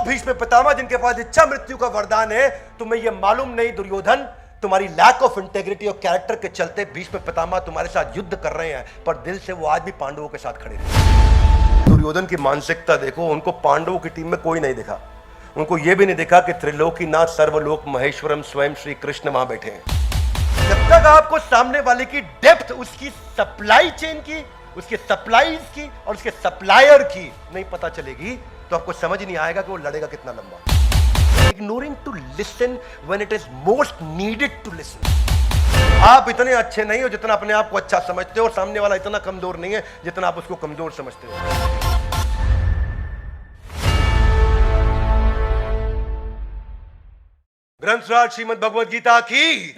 भीष्म पितामह जिनके पास इच्छा मृत्यु का वरदान है, तुम्हें यह मालूम नहीं दुर्योधन, तुम्हारी लैक ऑफ इंटेग्रिटी और कैरेक्टर के चलते भीष्म पितामह तुम्हारे साथ युद्ध कर रहे हैं, पर दिल से वो आज भी पांडवों के साथ खड़े हैं। दुर्योधन की मानसिकता देखो, उनको पांडवों की टीम में कोई नहीं दिखा। उनको यह भी नहीं दिखा कि त्रिलोकीनाथ सर्वलोक महेश्वरम स्वयं श्री कृष्ण वहां बैठे हैं। जब तक आपको सामने वाले की डेप्थ, उसकी सप्लाई चेन की, उसके सप्लाईज की और उसके सप्लायर की नहीं पता चलेगी, तो आपको समझ नहीं आएगा कि वो लड़ेगा कितना लंबा। Ignoring to listen when it is most needed to listen. आप इतने अच्छे नहीं हो जितना अपने आप को अच्छा समझते हो, और सामने वाला इतना कमजोर नहीं है जितना आप उसको कमजोर समझते हो। ग्रंथराज श्रीमद् भगवद गीता की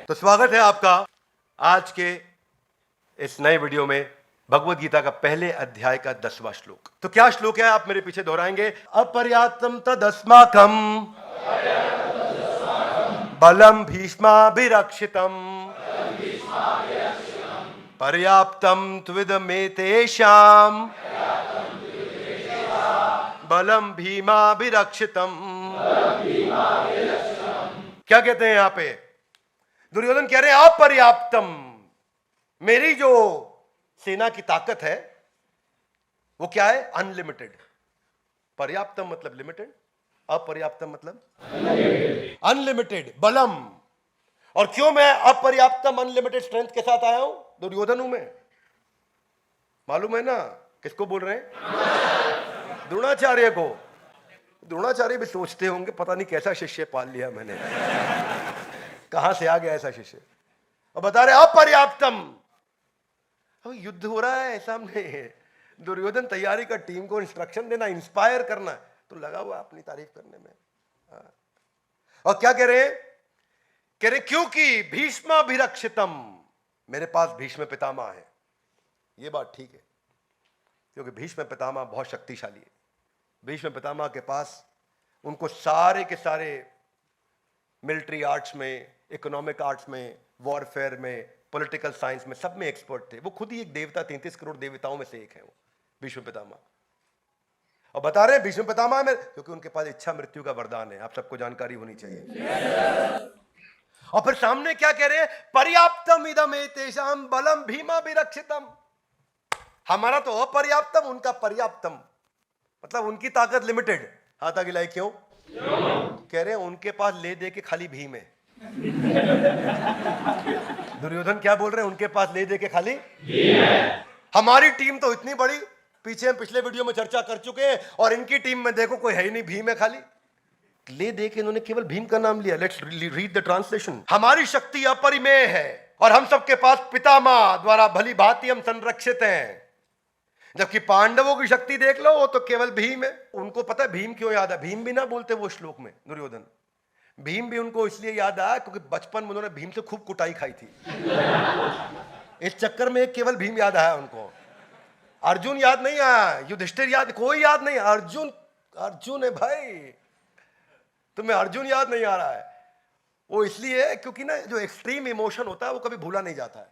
तो स्वागत है आपका आज के इस नए वीडियो में भगवद गीता का पहले अध्याय का 10वां श्लोक। तो क्या श्लोक है, आप मेरे पीछे दोहराएंगे। अपर्याप्तम तदस्माकम बलम भीष्माभिरक्षितम पर्याप्तम त्विदमेतेषां बलम भीमाभिरक्षितम। क्या कहते हैं यहां पे? दुर्योधन कह रहे हैं अपर्याप्तम, मेरी जो सेना की ताकत है वो क्या है? अनलिमिटेड। पर्याप्तम मतलब लिमिटेड, अपर्याप्तम मतलब अनलिमिटेड बलम। और क्यों मैं अपर्याप्तम अनलिमिटेड स्ट्रेंथ के साथ आया हूं? दुर्योधन हूं मैं। मालूम है ना किसको बोल रहे हैं? द्रोणाचार्य को। द्रोणाचार्य भी सोचते होंगे पता नहीं कैसा शिष्य पाल लिया मैंने, कहां से आ गया ऐसा शिष्य। और बता रहे अपर्याप्तम। अब युद्ध हो रहा है सामने, दुर्योधन तैयारी का टीम को इंस्ट्रक्शन देना, इंस्पायर करना, तो लगा हुआ अपनी तारीफ करने में। और क्या कह रहे? कह रहे क्योंकि भीष्माभिरक्षितम, मेरे पास भीष्म पितामह है। यह बात ठीक है, क्योंकि भीष्म पितामह बहुत शक्तिशाली है। भीष्म पितामह के पास उनको सारे के सारे मिलिट्री आर्ट्स में, इकोनॉमिक आर्ट्स में, वॉरफेयर में, पॉलिटिकल साइंस में, सब में एक्सपर्ट थे। वो खुद ही एक देवता, 33 करोड़ देवताओं में से एक है वो भीष्म पितामह। और बता रहे हैं भीष्म पितामह में क्योंकि उनके पास इच्छा मृत्यु का वरदान है। आप सबको जानकारी होनी चाहिए। और फिर सामने क्या कह रहे हैं? पर्याप्तम इदम एतेषां बलम भीमाभिरक्षितम। हमारा तो अपर्याप्तम, उनका पर्याप्तम, मतलब उनकी ताकत लिमिटेड। हाथ आगे लाई क्यों? कह रहे हैं उनके पास ले दे के खाली भीम है। दुर्योधन क्या बोल रहे हैं? उनके पास ले दे के खाली भीम है। हमारी टीम तो इतनी बड़ी, पीछे हम पिछले वीडियो में चर्चा कर चुके हैं, और इनकी टीम में देखो कोई है ही नहीं, भीम है खाली। ले दे के इन्होंने केवल भीम का नाम लिया। Let's read the translation. हमारी शक्ति अपरिमेय है और हम सबके पास पितामह द्वारा भली भांति हम संरक्षित हैं, जबकि पांडवों की शक्ति देख लो, वो तो केवल भीम है। उनको पता है भीम क्यों याद है? भीम भी ना बोलते वो श्लोक में दुर्योधन। भीम भी उनको इसलिए याद आया क्योंकि बचपन में उन्होंने भीम से खूब कुटाई खाई थी। इस चक्कर में केवल भीम याद आया उनको। अर्जुन याद नहीं आया, युधिष्ठिर याद, कोई याद नहीं। अर्जुन, अर्जुन है भाई, तुम्हें अर्जुन याद नहीं आ रहा है। वो इसलिए है क्योंकि ना जो एक्सट्रीम इमोशन होता है वो कभी भूला नहीं जाता है।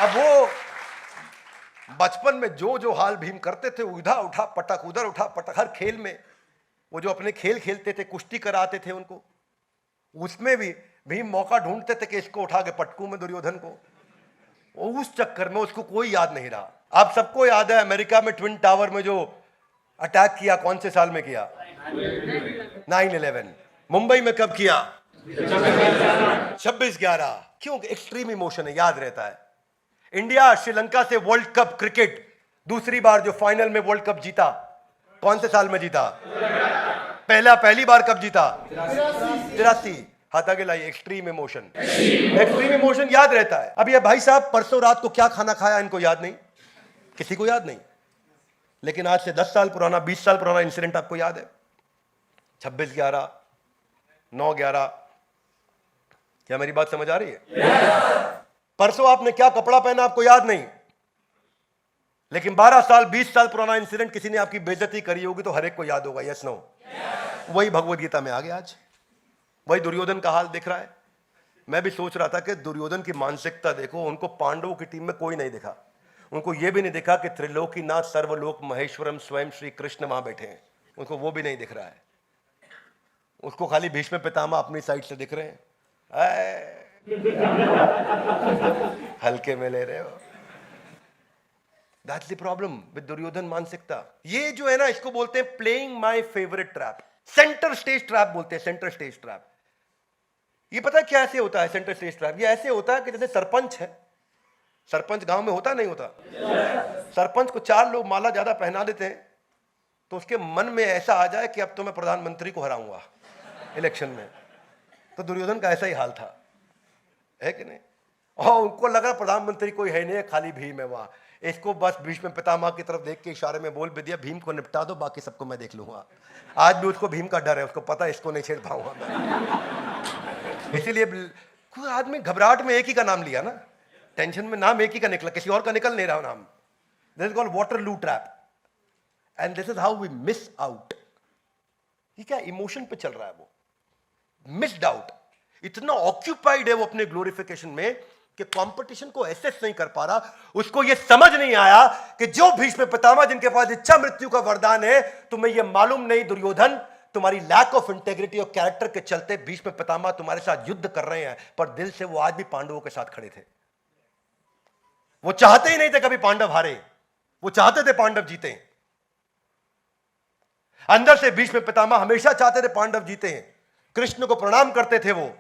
अब वो बचपन में जो जो हाल भीम करते थे, उधर उठा पटक, उधर उठा पटक, हर खेल में वो जो अपने खेल खेलते थे, कुश्ती कराते थे उनको, उसमें भी भीम मौका ढूंढते थे कि इसको उठा के पटकू में दुर्योधन को। उस चक्कर में उसको कोई याद नहीं रहा। आप सबको याद है अमेरिका में ट्विन टावर में जो अटैक किया, कौन से साल में किया? 9/11। मुंबई में कब किया? 26/11। क्यों? एक्सट्रीम इमोशन है, याद रहता है। इंडिया श्रीलंका से वर्ल्ड कप क्रिकेट दूसरी बार जो फाइनल में वर्ल्ड कप जीता, कौन से साल में जीता? पहली बार कब जीता? 83। हाथ आगे लाइए। एक्सट्रीम इमोशन, एक्सट्रीम इमोशन याद रहता है। अब ये भाई साहब परसों रात को क्या खाना खाया इनको याद नहीं, किसी को याद नहीं। लेकिन आज से 10 साल पुराना, 20 साल पुराना इंसिडेंट आपको याद है। 26/11, 9/11। क्या मेरी बात समझ आ रही है? परसों आपने क्या कपड़ा पहना आपको याद नहीं, लेकिन 12 साल 20 साल पुराना इंसिडेंट किसी ने आपकी बेइज्जती करी होगी तो हर एक को याद होगा। Yes no? वही भगवद गीता में आ गया। आज वही दुर्योधन का हाल दिख रहा है। मैं भी सोच रहा था कि दुर्योधन की मानसिकता देखो, उनको पांडवों की टीम में कोई नहीं दिखा, उनको यह भी नहीं दिखा कि त्रिलोकीनाथ सर्वलोक महेश्वरम स्वयं श्री कृष्ण वहां बैठे हैं, उनको वो भी नहीं दिख रहा है। उसको खाली भीष्म पितामह अपनी साइड से दिख रहे हैं, हल्के में ले रहे हो। That's the problem with Duryodhan मानसिकता। ये जो है ना, इसको बोलते हैं playing my favourite trap, centre stage trap बोलते हैं, सेंटर स्टेज ट्रैप। ये पता है क्या ऐसे होता है सेंटर स्टेज ट्रैप? ये ऐसे होता है कि जैसे सरपंच है, सरपंच गांव में होता नहीं होता, सरपंच को 4 लोग माला ज्यादा पहना देते हैं तो उसके मन में ऐसा आ जाए कि अब तो मैं प्रधानमंत्री को हराऊंगा इलेक्शन में। तो दुर्योधन का ऐसा ही हाल था, है कि नहीं? और उनको लगा प्रधानमंत्री कोई है नहीं, खाली भीम है वहां। इसको बस भीष्म पितामह की तरफ देख के इशारे में बोल भी दिया, भीम को निपटा दो, बाकी सबको मैं देख लूंगा। आज भी उसको भीम का डर है, उसको पता है इसको नहीं छेड़ पाऊंगा मैं। इसीलिए कोई आदमी घबराहट में एक ही का नाम लिया ना, टेंशन में नाम एक ही का निकला, किसी और का निकल नहीं रहा नाम। This is called Waterloo trap and this is how we miss out. ये क्या इमोशन पे चल रहा है, वो मिस्ड आउट, इतना ऑक्यूपाइड है वो अपने ग्लोरिफिकेशन में कि कंपटीशन को एसेस नहीं कर पा रहा। उसको ये समझ नहीं आया कि जो भीष्म पितामह जिनके पास इच्छा मृत्यु का वरदान है, तुम्हें ये मालूम नहीं दुर्योधन, तुम्हारी लैक ऑफ इंटेग्रिटी और कैरेक्टर के चलते भीष्म पितामह तुम्हारे साथ युद्ध कर रहे हैं, पर दिल से वो आज भी पांडवों के साथ खड़े थे। वो चाहते ही नहीं थे कभी पांडव हारे, वो चाहते थे पांडव जीते। अंदर से भीष्म पितामह हमेशा चाहते थे पांडव जीते हैं, कृष्ण को प्रणाम करते थे वो।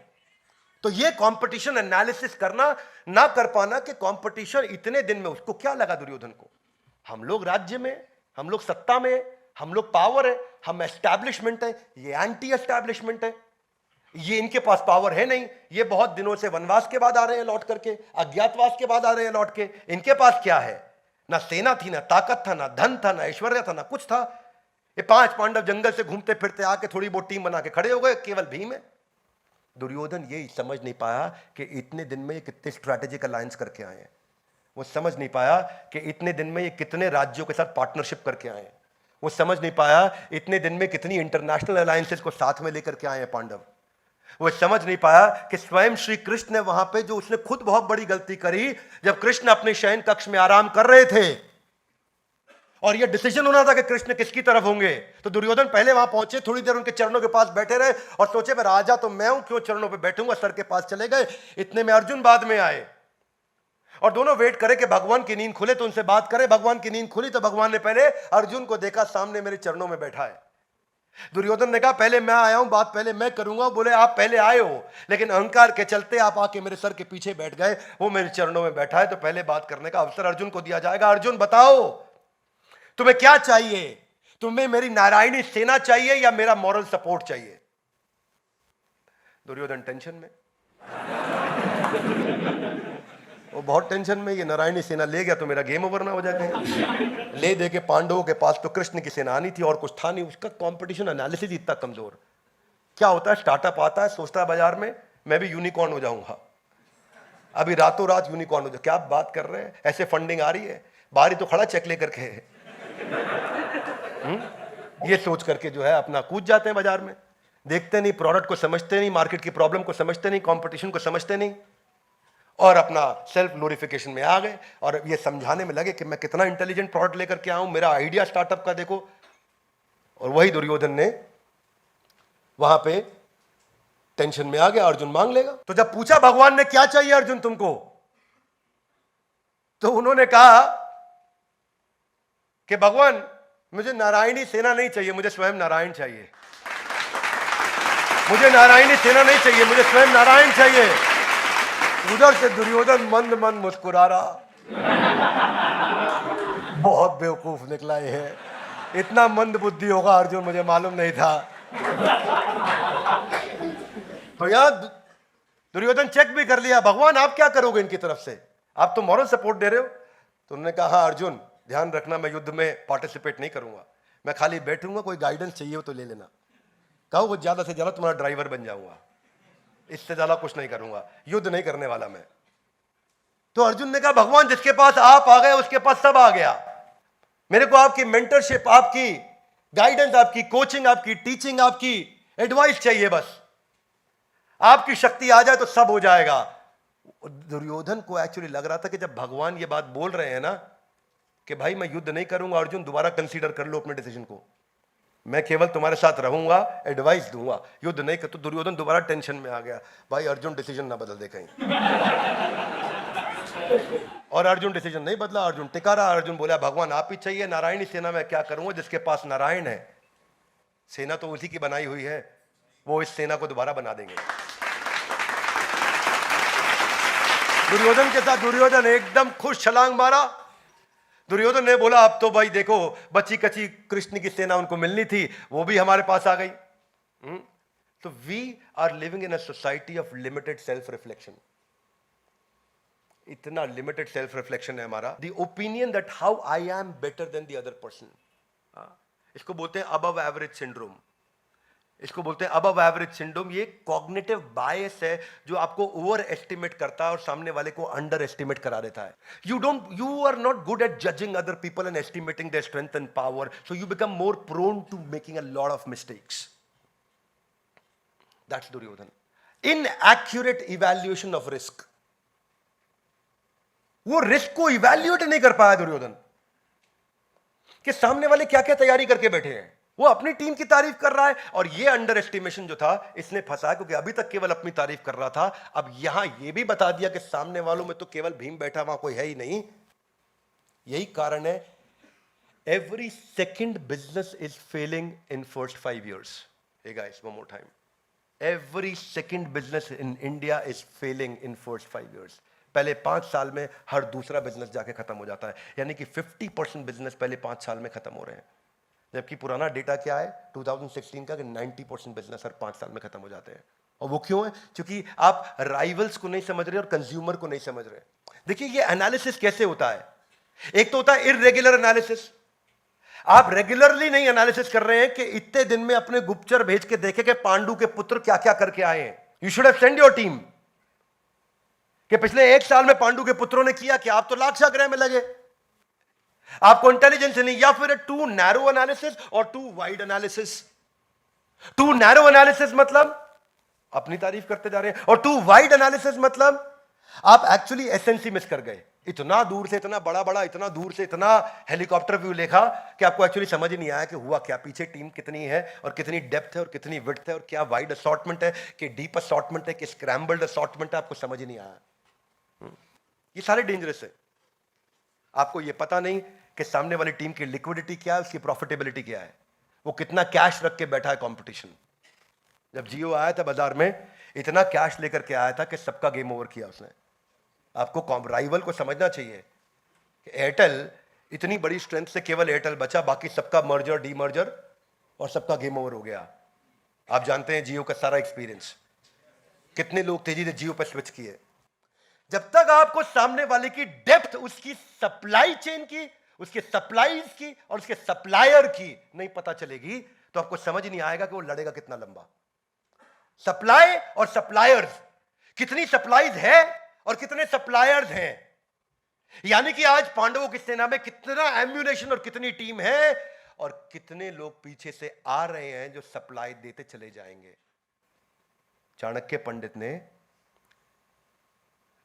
तो ये कंपटीशन एनालिसिस करना ना कर पाना कि कंपटीशन इतने दिन में, उसको क्या लगा दुर्योधन को, हम लोग राज्य में, हम लोग सत्ता में, हम लोग पावर है, हम एस्टैब्लिशमेंट है, ये एंटी एस्टैब्लिशमेंट है, ये इनके पास पावर है नहीं, ये बहुत दिनों से वनवास के बाद आ रहे हैं लौट करके, अज्ञातवास के बाद आ रहे हैं लौट के, इनके पास क्या है? ना सेना थी, ना ताकत था, ना धन था, ना ऐश्वर्य था, ना कुछ था। ये 5 पांडव जंगल से घूमते फिरते आके थोड़ी बहुत टीम बना के खड़े हो गए, केवल भीम है। दुर्योधन ये समझ नहीं पाया कि इतने दिन में ये कितने स्ट्रैटेजिक अलायंस करके आए हैं। वो समझ नहीं पाया कि इतने दिन में ये कितने राज्यों के साथ पार्टनरशिप करके आए हैं। वो समझ नहीं पाया इतने दिन में कितनी इंटरनेशनल अलायंसेस को साथ में लेकर के आए हैं पांडव। वो समझ नहीं पाया कि स्वयं श्री कृष्ण ने वहां पे जो उसने खुद बहुत बड़ी गलती करी, जब कृष्ण अपने शयन कक्ष में आराम कर रहे थे और यह डिसीजन होना था कि कृष्ण किसकी तरफ होंगे, तो दुर्योधन पहले वहां पहुंचे, थोड़ी देर उनके चरणों के पास बैठे रहे और सोचे मैं राजा तो मैं हूं, क्यों चरणों पे बैठूंगा, सर के पास चले गए। इतने में अर्जुन बाद में आए और दोनों वेट करे कि भगवान की नींद खुले तो उनसे बात करे। भगवान की नींद खुली तो भगवान ने पहले अर्जुन को देखा, सामने मेरे चरणों में बैठा है। दुर्योधन ने कहा पहले मैं आया हूं, बात पहले मैं करूंगा। बोले आप पहले आए हो, लेकिन अहंकार के चलते आप आके मेरे सर के पीछे बैठ गए, वो मेरे चरणों में बैठा है, तो पहले बात करने का अवसर अर्जुन को दिया जाएगा। अर्जुन बताओ तुम्हें क्या चाहिए? तुम्हें मेरी नारायणी सेना चाहिए या मेरा मॉरल सपोर्ट चाहिए? दुर्योधन टेंशन में, वो बहुत टेंशन में, ये नारायणी सेना ले गया तो मेरा गेम ओवर ना हो जाए। ले दे के पांडवों के पास तो कृष्ण की सेना आनी थी और कुछ था नहीं। उसका कंपटीशन एनालिसिस इतना कमजोर। क्या होता है, स्टार्टअप आता है, सोचता है बाजार में मैं भी यूनिकॉर्न हो जाऊंगा, अभी रातों रात यूनिकॉर्न हो जाए। क्या बात कर रहे हैं, ऐसे फंडिंग आ रही है, बाहर ही तो खड़ा चेक लेकर के। ये सोच करके जो है अपना कूद जाते हैं बाजार में, देखते नहीं, प्रोडक्ट को समझते नहीं, मार्केट की प्रॉब्लम को समझते नहीं, कंपटीशन को समझते नहीं, और अपना सेल्फ ग्लोरिफिकेशन में आ गए और ये समझाने में लगे कि मैं कितना इंटेलिजेंट प्रोडक्ट लेकर के आऊं, मेरा आइडिया स्टार्टअप का देखो। और वही दुर्योधन ने वहां पे टेंशन में आ गया, अर्जुन मांग लेगा। तो जब पूछा भगवान ने क्या चाहिए अर्जुन तुमको, तो उन्होंने कहा कि भगवान मुझे नारायणी सेना नहीं चाहिए, मुझे स्वयं नारायण चाहिए। मुझे नारायणी सेना नहीं चाहिए, मुझे स्वयं नारायण चाहिए। उधर से दुर्योधन मंद मंद मुस्कुरा रहा, बहुत बेवकूफ निकला है, इतना मंद बुद्धि होगा अर्जुन मुझे मालूम नहीं था। तो यहां दुर्योधन चेक भी कर लिया, भगवान आप क्या करोगे इनकी तरफ से, आप तो मॉरल सपोर्ट दे रहे हो। तो उन्होंने कहा हाँ अर्जुन ध्यान रखना, मैं युद्ध में पार्टिसिपेट नहीं करूंगा, मैं खाली बैठूंगा, कोई गाइडेंस चाहिए हो तो ले लेना। कहो वो ज्यादा से ज्यादा तुम्हारा ड्राइवर बन जाऊंगा, इससे ज्यादा कुछ नहीं करूंगा, युद्ध नहीं करने वाला मैं। तो अर्जुन ने कहा भगवान जिसके पास आप आ गए उसके पास सब आ गया, मेरे को आपकी मेंटरशिप, आपकी गाइडेंस, आपकी कोचिंग, आपकी टीचिंग, आपकी एडवाइस चाहिए बस। आपकी शक्ति आ जाए तो सब हो जाएगा। दुर्योधन को एक्चुअली लग रहा था कि जब भगवान ये बात बोल रहे हैं ना कि भाई मैं युद्ध नहीं करूंगा, अर्जुन दोबारा कंसीडर कर लो अपने डिसीजन को, मैं केवल तुम्हारे साथ रहूंगा, एडवाइस दूंगा, युद्ध नहीं कर। तो दुर्योधन दोबारा टेंशन में आ गया, भाई अर्जुन डिसीजन ना बदल दे कहीं। और अर्जुन डिसीजन नहीं बदला, अर्जुन टिका रहा। अर्जुन बोला भगवान आप ही चाहिए, नारायणी सेना में क्या करूंगा, जिसके पास नारायण है। सेना तो उसी की बनाई हुई है, वो इस सेना को दोबारा बना देंगे। दुर्योधन के साथ दुर्योधन एकदम खुश छलांग मारा। दुर्योधन ने बोला अब तो भाई देखो बची कची कृष्ण की सेना उनको मिलनी थी, वो भी हमारे पास आ गई। तो we are living in a society of limited self reflection. इतना लिमिटेड सेल्फ रिफ्लेक्शन है हमारा। The opinion that how I am better than the other person, इसको बोलते हैं अबव एवरेज सिंड्रोम। इसको बोलते हैं अबव एवरेज सिंड्रोम। ये कॉग्निटिव बायस है जो आपको ओवर एस्टिमेट करता है और सामने वाले को अंडर एस्टिमेट करा देता है। You are not good at judging other people and estimating their strength and power, so you become more prone to making a lot of mistakes. That's Duryodhan. Inaccurate evaluation of risk. वो risk को evaluate नहीं कर पाया दुर्योधन कि सामने वाले क्या क्या तैयारी करके बैठे हैं। वो अपनी टीम की तारीफ कर रहा है और ये अंडर एस्टिमेशन जो था इसने फंसा, क्योंकि अभी तक केवल अपनी तारीफ कर रहा था, अब यहां ये भी बता दिया कि सामने वालों में तो केवल भीम बैठा, वहां कोई है ही नहीं। यही कारण है every second business is failing in first 5 years। Hey guys one more time, every second business in India is failing in first 5 years। पहले 5 साल में हर दूसरा बिजनेस जाके खत्म हो जाता है, यानी कि 50% बिजनेस पहले 5 साल में खत्म हो रहे हैं। जबकि पुराना डेटा क्या है 2016 का कि 90% बिजनेस हर 5 साल में खत्म हो जाते हैं। और वो क्यों है? क्योंकि आप राइवल्स को नहीं समझ रहे और कंज्यूमर को नहीं समझ रहे। देखिए ये एनालिसिस कैसे होता है। एक तो होता है इररेगुलर एनालिसिस। आप रेगुलरली नहीं एनालिसिस कर रहे हैं कि इतने दिन में अपने गुप्तचर भेज के देखे कि पांडु के पुत्र क्या क्या करके आए हैं। You should have send your team कि पिछले 1 साल में पांडु के पुत्रों ने किया कि आप तो लाक्षा ग्रह में लगे। आपको इंटेलिजेंस नहीं, या फिर टू नैरो एनालिसिस और too wide analysis. Too narrow analysis मतलब अपनी तारीफ करते जा रहे हैं, और टू वाइड एनालिसिस मतलब आप एक्चुअली एसेंसी मिस कर गए। इतना दूर से इतना बड़ा बड़ा, इतना दूर से इतना हेलीकॉप्टर व्यू देखा कि आपको एक्चुअली समझ ही नहीं आया कि हुआ क्या, पीछे टीम कितनी है और कितनी डेप्थ है और कितनी विड्थ है और क्या वाइड असॉर्टमेंट है कि डीप असॉर्टमेंट है कि स्क्रैम्बल्ड असॉर्टमेंट है, आपको समझ ही नहीं आया। ये सारे डेंजरस है। आपको ये पता नहीं कि सामने वाली टीम की लिक्विडिटी क्या है, उसकी प्रॉफिटेबिलिटी क्या है, वो कितना कैश रख के बैठा है कंपटीशन। जब जियो आया था बाजार में, इतना कैश लेकर के आया था कि सबका गेम ओवर किया उसने। आपको राइवल को समझना चाहिए कि एयरटेल इतनी बड़ी स्ट्रेंथ से केवल एयरटेल बचा, बाकी सबका मर्जर डीमर्जर और सबका गेम ओवर हो गया। आप जानते हैं जियो का सारा एक्सपीरियंस, कितने लोग तेजी से जियो पर स्विच किए। जब तक आपको सामने वाले की डेप्थ, उसकी सप्लाई चेन की, उसके सप्लाईज की और उसके सप्लायर की नहीं पता चलेगी, तो आपको समझ नहीं आएगा कि वो लड़ेगा कितना लंबा। सप्लाई और सप्लायर्स, कितनी सप्लाईज है और कितने सप्लायर्स हैं। यानी कि आज पांडवों की सेना में कितना एम्यूनेशन और कितनी टीम है और कितने लोग पीछे से आ रहे हैं जो सप्लाई देते चले जाएंगे। चाणक्य पंडित ने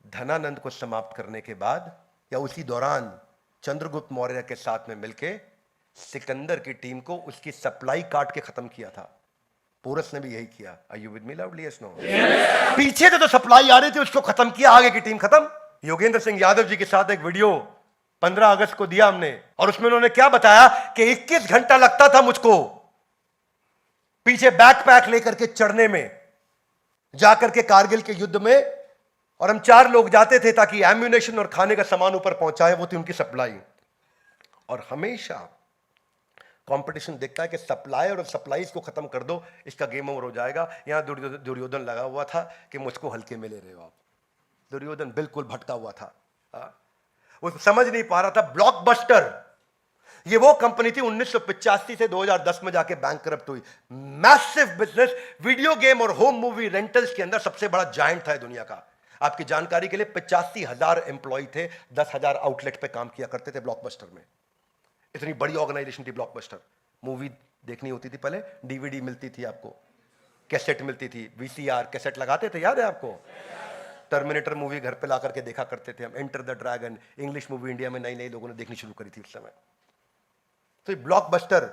धनानंद को समाप्त करने के बाद या उसी दौरान चंद्रगुप्त मौर्य के साथ में मिलकर सिकंदर की टीम को उसकी सप्लाई काट के खत्म किया था। पोरस ने भी यही किया। Are you with me loudly? Yes no? पीछे से तो सप्लाई आ रही थी, उसको खत्म किया, आगे की टीम खत्म। योगेंद्र सिंह यादव जी के साथ एक वीडियो 15 अगस्त को दिया हमने, और उसमें उन्होंने क्या बताया कि 21 घंटा लगता था मुझको पीछे बैकपैक लेकर के चढ़ने में, जाकर के कारगिल के युद्ध में, और हम 4 लोग जाते थे ताकि एम्यूनेशन और खाने का सामान ऊपर पहुंचाए। वो थी उनकी सप्लाई। और हमेशा कंपटीशन देखता है कि सप्लायर और सप्लाईज को खत्म कर दो, इसका गेम ओवर हो जाएगा। यहां दुर्योधन लगा हुआ था कि मुझको हल्के में ले रहे हो आप। दुर्योधन बिल्कुल भटका हुआ था। वो समझ नहीं पा रहा था। ब्लॉकबस्टर ये वो कंपनी थी 1985 से 2010 में जाके बैंकरप्ट हुई। मैसिव बिजनेस, वीडियो गेम और होम मूवी रेंटल्स के अंदर सबसे बड़ा जायंट था दुनिया का। आपकी जानकारी के लिए 85,000 एम्प्लॉय थे, 10,000 आउटलेट पे काम किया करते थे ब्लॉकबस्टर में। इतनी बड़ी ऑर्गेनाइजेशन थी ब्लॉकबस्टर। मूवी देखनी होती थी पहले, डीवीडी मिलती थी आपको, कैसेट मिलती थी, वीसीआर कैसेट लगाते थे, याद है आपको? टर्मिनेटर मूवी घर पे ला करके देखा करते थे हम, enter the dragon, English movie India में नई नई लोगों ने देखनी शुरू करी थी उस समय। तो ब्लॉकबस्टर,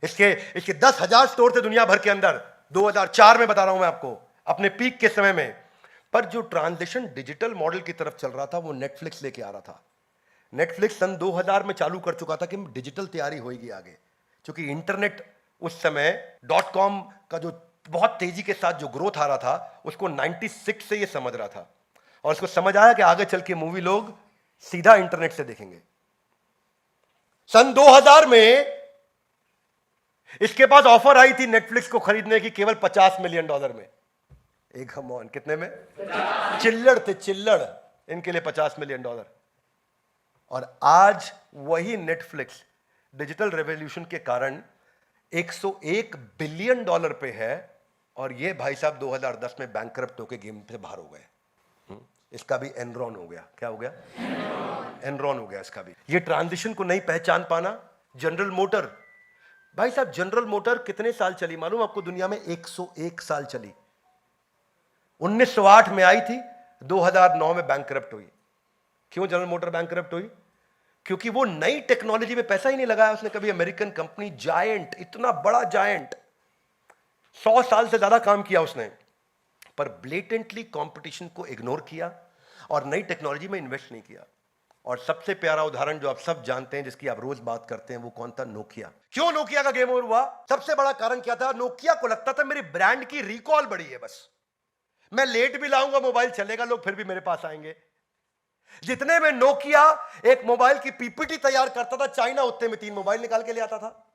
इसके इसके 10,000 स्टोर थे दुनिया भर के अंदर, 2004 में बता रहा हूं मैं आपको, अपने पीक के समय में। पर जो ट्रांजिशन डिजिटल मॉडल की तरफ चल रहा था वो नेटफ्लिक्स लेके आ रहा था। नेटफ्लिक्स सन 2000 में चालू कर चुका था कि डिजिटल तैयारी होगी आगे, क्योंकि इंटरनेट उस समय .com का जो बहुत तेजी के साथ जो ग्रोथ आ रहा था उसको 96 से ये समझ रहा था, और उसको समझ आया कि आगे चल के मूवी लोग सीधा इंटरनेट से देखेंगे। सन 2000 में इसके पास ऑफर आई थी नेटफ्लिक्स को खरीदने की केवल $50 मिलियन में। एक हम कितने में? चिल्लड़ थे, चिल्लड़, इनके लिए $50 मिलियन। और आज वही नेटफ्लिक्स डिजिटल रेवोल्यूशन के कारण $101 बिलियन पे है, और ये भाई साहब 2010 में बैंकरप्ट होकर गेम से बाहर हो गए। इसका भी एनरॉन हो गया। क्या हो गया? एनरॉन हो गया इसका भी। ये ट्रांजिशन को नहीं पहचान पाना। जनरल मोटर, भाई साहब जनरल मोटर कितने साल चली मालूम आपको दुनिया में? 101 साल चली। 1908 में आई थी, 2009 में बैंकरप्ट हुई। क्यों जनरल मोटर बैंकरप्ट हुई? क्योंकि वो नई टेक्नोलॉजी में पैसा ही नहीं लगाया उसने कभी। अमेरिकन कंपनी, जायंट, इतना बड़ा जायंट, 100 साल से ज्यादा काम किया उसने, पर ब्लेटेंटली कंपटीशन को इग्नोर किया और नई टेक्नोलॉजी में इन्वेस्ट नहीं किया। और सबसे प्यारा उदाहरण जो आप सब जानते हैं, जिसकी आप रोज बात करते हैं, वो कौन था? नोकिया। क्यों नोकिया का गेम ओवर हुआ? सबसे बड़ा कारण क्या था? नोकिया को लगता था मेरी ब्रांड की रिकॉल बड़ी है, बस मैं लेट भी लाऊंगा मोबाइल चलेगा, लोग फिर भी मेरे पास आएंगे। जितने में नोकिया एक मोबाइल की पीपीटी तैयार करता था चाइना, उतने में 3 मोबाइल निकाल के ले आता था।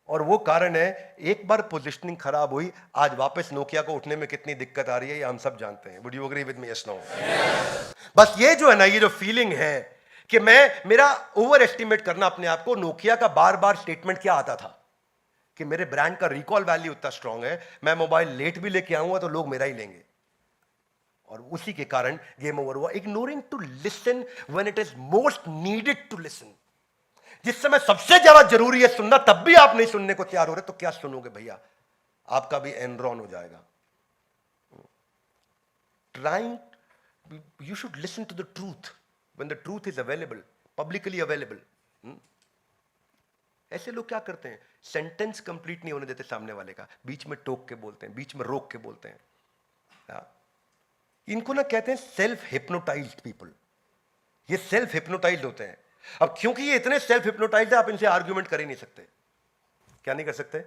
और वो कारण है, एक बार पोजीशनिंग खराब हुई, आज वापस नोकिया को उठने में कितनी दिक्कत आ रही है ये हम सब जानते हैं। Would you agree with me? Yes, no? बस ये जो है ना, ये जो फीलिंग है कि मेरा ओवर एस्टिमेट करना अपने आप को। नोकिया का बार बार स्टेटमेंट क्या आता था कि मेरे ब्रांड का रिकॉल वैल्यू इतना स्ट्रांग है, मैं मोबाइल लेट भी लेके आऊंगा तो लोग मेरा ही लेंगे। और उसी के कारण गेम ओवर हुआ। Ignoring to listen when it is most needed to listen. जिस समय सबसे ज्यादा जरूरी है सुनना, तब भी आप नहीं सुनने को तैयार हो रहे, तो क्या सुनोगे भैया? आपका भी एनरॉन हो जाएगा। Trying, you should listen to the truth when the truth is available, publicly available. ऐसे लोग क्या करते हैं? सेंटेंस कंप्लीट नहीं होने देते सामने वाले का, बीच में टोक के बोलते हैं, बीच में रोक के बोलते हैं। इनको ना कहते हैं सेल्फ हिप्नोटाइज्ड पीपल। ये सेल्फ हिप्नोटाइज्ड होते हैं। अब क्योंकि ये इतने सेल्फ हिप्नोटाइज्ड है, आप इनसे आर्ग्यूमेंट कर ही नहीं सकते। क्या नहीं कर सकते?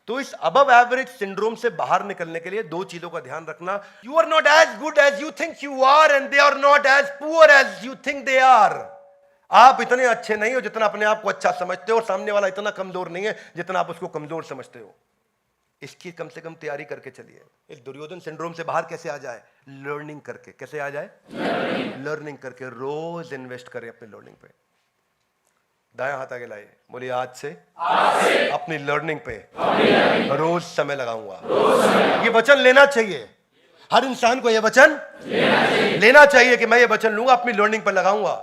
तो इस अबव एवरेज सिंड्रोम से बाहर निकलने के लिए 2 चीजों का ध्यान रखना। You are not as good as you think you are, and they are not as poor as you think they are. आप इतने अच्छे नहीं हो जितना अपने आप को अच्छा समझते हो, और सामने वाला इतना कमजोर नहीं है जितना आप उसको कमजोर समझते हो। इसकी कम से कम तैयारी करके चलिए। इस दुर्योधन सिंड्रोम से बाहर कैसे आ जाए? लर्निंग करके। कैसे आ जाए? लर्निंग करके। रोज इन्वेस्ट करें अपने लर्निंग पे। दाया हाथ आगे लाइए, बोलिए आज से अपनी लर्निंग पे रोज समय लगाऊंगा। ये वचन लेना चाहिए, हर इंसान को ये वचन लेना चाहिए कि मैं ये वचन लूंगा, अपनी लर्निंग पर लगाऊंगा।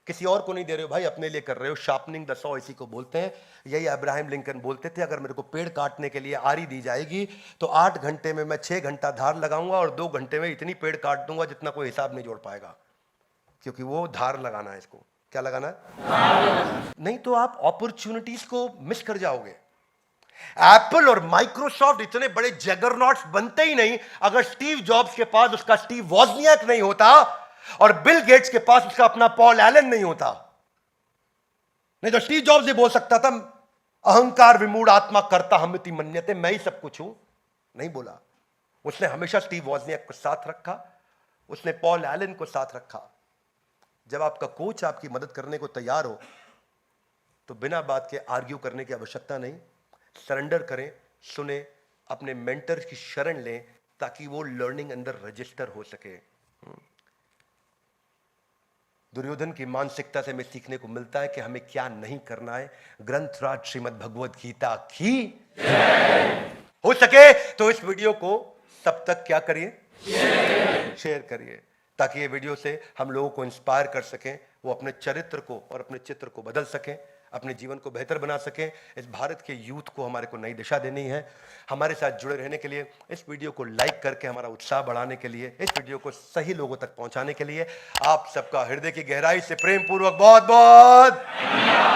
किसी और को नहीं दे रहे हो भाई, अपने लिए कर रहे हो। शार्पनिंग द सॉ इसी को बोलते हैं। यही अब्राहम लिंकन बोलते थे, अगर मेरे को पेड़ काटने के लिए आरी दी जाएगी तो 8 घंटे में मैं 6 घंटा धार लगाऊंगा, और 2 घंटे में इतनी पेड़ काट दूंगा जितना कोई हिसाब नहीं जोड़ पाएगा, क्योंकि वो धार लगाना है। इसको क्या लगाना है? नहीं तो आप अपॉर्चुनिटीज को मिस कर जाओगे। एप्पल और माइक्रोसॉफ्ट इतने बड़े जगरनॉट्स बनते ही नहीं अगर स्टीव जॉब्स के पास उसका स्टीव वॉजनियाक नहीं होता, और बिल गेट्स के पास उसका अपना पॉल एलन नहीं होता। नहीं तो स्टीव जॉब्स ये बोल सकता था, अहंकार विमूढ़ आत्मा करता हमिति मन्यते, मैं ही सब कुछ हूं। नहीं बोला। उसने हमेशा स्टीव वॉजनियाक को साथ रखा, उसने पॉल एलन को साथ रखा। जब आपका कोच आपकी मदद करने को तैयार हो तो बिना बात के आर्ग्यू करने की आवश्यकता नहीं। सरेंडर करें, सुने, अपने मेंटर की शरण लें, ताकि वो लर्निंग अंदर रजिस्टर हो सके। दुर्योधन की मानसिकता से हमें सीखने को मिलता है कि हमें क्या नहीं करना है। ग्रंथराज श्रीमद् भगवद गीता की हो सके तो इस वीडियो को सब तक क्या करिए? शेयर करिए, ताकि ये वीडियो से हम लोगों को इंस्पायर कर सकें, वो अपने चरित्र को और अपने चित्र को बदल सकें। अपने जीवन को बेहतर बना सकें। इस भारत के यूथ को हमारे को नई दिशा देनी है। हमारे साथ जुड़े रहने के लिए, इस वीडियो को लाइक करके हमारा उत्साह बढ़ाने के लिए, इस वीडियो को सही लोगों तक पहुंचाने के लिए आप सबका हृदय की गहराई से प्रेम पूर्वक बहुत बहुत